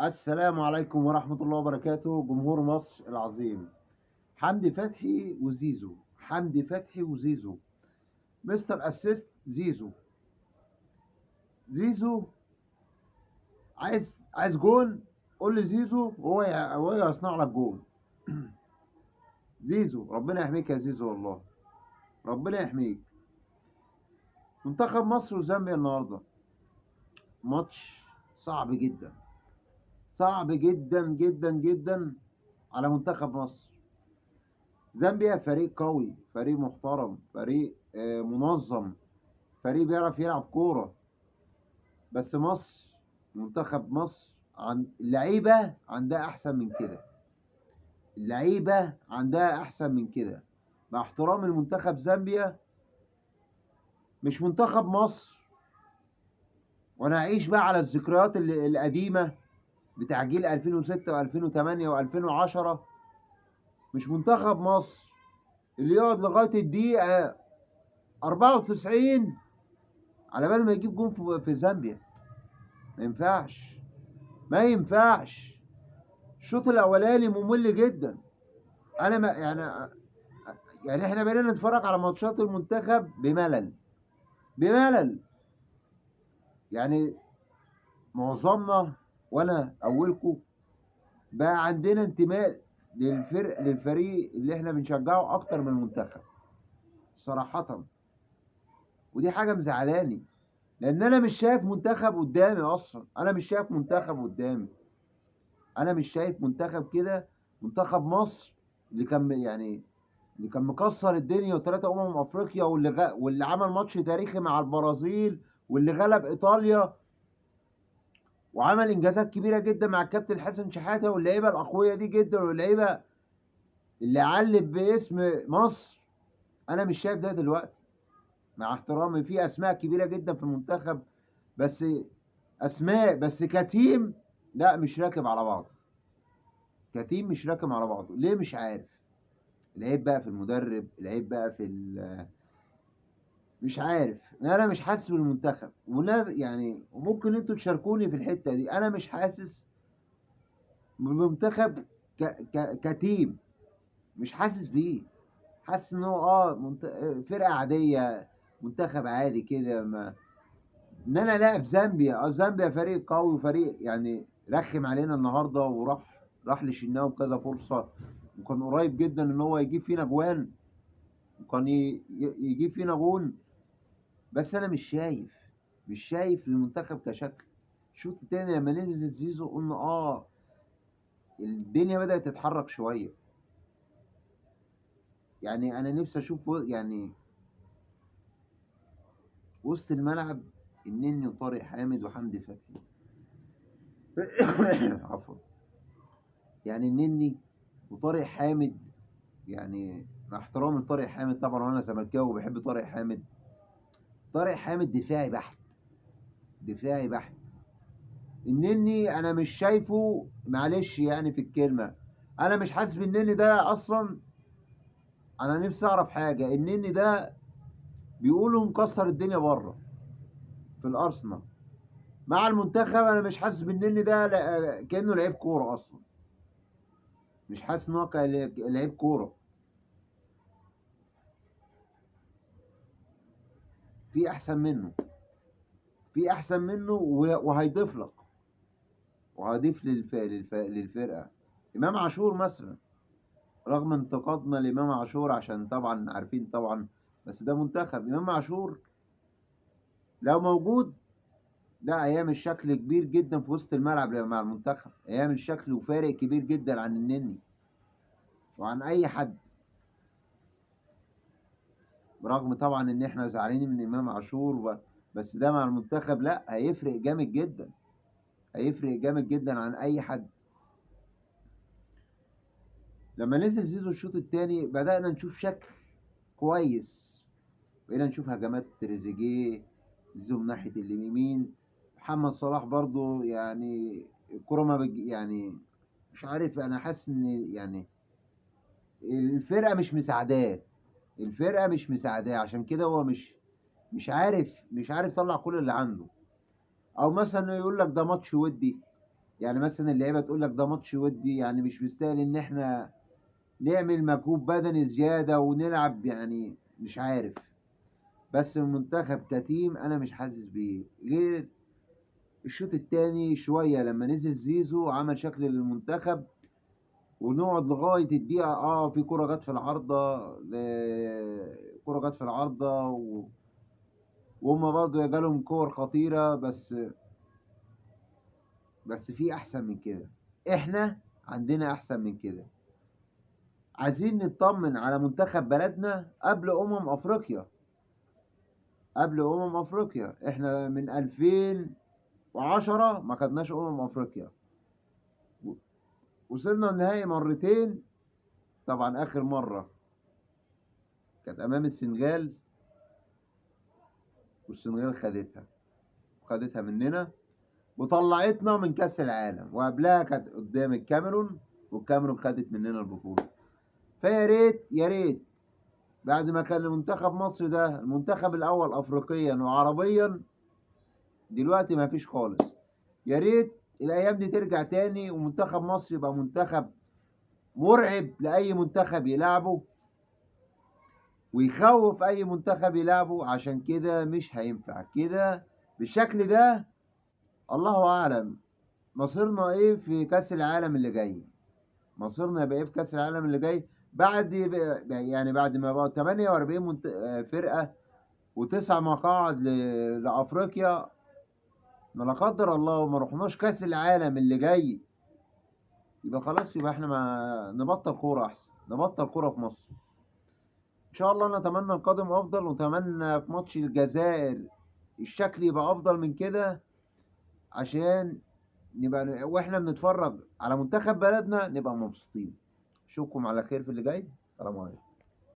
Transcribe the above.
السلام عليكم ورحمة الله وبركاته. جمهور مصر العظيم، حمدي فتحي وزيزو، حمدي فتحي وزيزو، مستر اسيست زيزو. زيزو عايز جون، قول لي زيزو وهو يصنع لك جون. زيزو ربنا يحميك يا زيزو، والله ربنا يحميك. منتخب مصر وزامبيا النهارده ماتش صعب جدا، صعب جدا جدا جدا على منتخب مصر. زامبيا فريق قوي، فريق محترم، فريق منظم، فريق بيعرف يلعب كورة. بس مصر، منتخب مصر عن اللعيبة عندها أحسن من كده، اللعيبة عندها أحسن من كده. مع احترام المنتخب زامبيا، مش منتخب مصر. وأنا أعيش بقى على الذكريات القديمة بتاع جيل 2006 و2008 و2010. مش منتخب مصر اللي يقعد لغاية الدقيقة 94 على بال ما يجيب جون في زامبيا. ما ينفعش، ما ينفعش. الشوط الاولاني ممل جدا. انا ما يعني احنا بقينا نتفرج على ماتشات المنتخب بملل، بملل. يعني معظمنا وانا اولكم بقى عندنا انتماء للفريق اللي احنا بنشجعه اكتر من المنتخب صراحة. ودي حاجة مزعلاني، لان انا مش شايف منتخب قدامي اصلا. انا مش شايف منتخب قدامي، انا مش شايف منتخب كده. منتخب مصر اللي كان مكسر الدنيا وثلاثة افريقيا، واللي عمل ماتش تاريخي مع البرازيل، واللي غلب ايطاليا، وعمل انجازات كبيره جدا مع الكابتن حسن شحاته واللعيبه الاقوياء دي جدا، واللعيبه اللي علت باسم مصر. انا مش شايف ده دلوقتي. مع احترامي، في اسماء كبيره جدا في المنتخب، بس اسماء بس كتيم لا، مش راكب على بعضه. كتيم مش راكب على بعضه، ليه؟ مش عارف. العيب بقى في المدرب، العيب بقى في مش عارف. انا مش حاسس بالمنتخب وناس يعني، وممكن انتوا تشاركوني في الحته دي. انا مش حاسس بالمنتخب كتيم، مش حاسس بيه. حاسس ان هو فرقه عاديه، منتخب عادي كده. ما ان انا لاعب زامبيا، زامبيا فريق قوي وفريق يعني رخم علينا النهارده، راح لشناوي بكذا فرصه، وكان قريب جدا ان هو يجيب فينا جوان، وكان يجيب فينا جون. بس انا مش شايف المنتخب كشكل. الشوط التاني لما نزل زيزو قلنا الدنيا بدأت تتحرك شوية. يعني انا نفسي اشوف يعني وسط الملعب النني وطارق حامد وحمدي فتحي. عفوا. يعني النني وطارق حامد، يعني مع احترامي لطارق حامد طبعا، وانا زملكاوي وبحب طارق حامد. طارق حامد دفاعي بحت، دفاعي بحت. النني انا مش شايفه، معلش يعني في الكلمه، انا مش حاسس بالنني ده اصلا. انا نفسي اعرف حاجه، النني ده بيقولوا مكسر الدنيا بره في الارسنال. مع المنتخب انا مش حاسس بالنني ده كانه لعيب كوره اصلا. مش حاسس ان هو لعيب كوره. في احسن منه، في احسن منه وهيضيف لك، وهيضيف للفرقه. امام عاشور مثلا، رغم انتقادنا لامام عاشور عشان طبعا عارفين طبعا، بس ده منتخب. امام عاشور لو موجود ده هيعمل شكل كبير جدا في وسط الملعب مع المنتخب، هيعمل شكل وفارق كبير جدا عن النني وعن اي حد. برغم طبعا ان احنا زعلانين من امام عاشور بس ده مع المنتخب لا، هيفرق جامد جدا، هيفرق جامد جدا عن اي حد. لما نزل زيزو الشوط الثاني بدأنا نشوف شكل كويس، بقينا نشوف هجمات تريزيجيه، زيزو من ناحية اليمين، محمد صلاح برضو يعني الكرة ما يعني مش عارف. انا حاسس ان يعني الفرقة مش مساعداه، الفرقة مش مساعداه، عشان كده هو مش عارف يطلع كل اللي عنده. او مثلا يقول لك ده ماتش ودي، يعني مثلا اللعيبه تقول لك ده ماتش ودي، يعني مش مستاهل ان احنا نعمل مجهود بدني زياده ونلعب، يعني مش عارف. بس المنتخب كتيم انا مش حاسس بيه، غير الشوط التاني شويه لما نزل زيزو عمل شكل للمنتخب. ونقعد لغايه الدقيقه في كره جت في العارضه، كره جت في العارضه وهم برضه جالهم كور خطيره، بس في احسن من كده. احنا عندنا احسن من كده. عايزين نطمن على منتخب بلدنا قبل افريقيا. قبل افريقيا احنا من 2010 ما خدناش افريقيا. وصلنا النهائي مرتين. طبعا اخر مره كانت امام السنغال، والسنغال خدتها مننا وطلعتنا من كاس العالم. وقبلها كانت قدام الكاميرون، والكاميرون خدت مننا البطوله. فيا ريت يا ريت بعد ما كان المنتخب مصر ده المنتخب الاول افريقيا وعربيا، دلوقتي ما فيش خالص. يا ريت الايام دي ترجع تاني، ومنتخب مصر يبقى منتخب مرعب لاي منتخب يلعبه، ويخوف اي منتخب يلعبه. عشان كده مش هينفع كده بالشكل ده. الله اعلم مصيرنا ايه في كاس العالم اللي جاي. مصيرنا يبقى ايه في كاس العالم اللي جاي يعني بعد ما بقوا 48 فرقه وتسع مقاعد لافريقيا. ما لا قدر الله ما رحناش كاس العالم اللي جاي، يبقى خلاص. يبقى احنا ما نبطل كوره احسن، نبطل كوره في مصر. ان شاء الله نتمنى القادم افضل، ونتمنى في ماتش الجزائر الشكل يبقى افضل من كده، عشان نبقى واحنا بنتفرج على منتخب بلدنا نبقى مبسوطين. اشوفكم على خير في اللي جاي. سلام عليكم.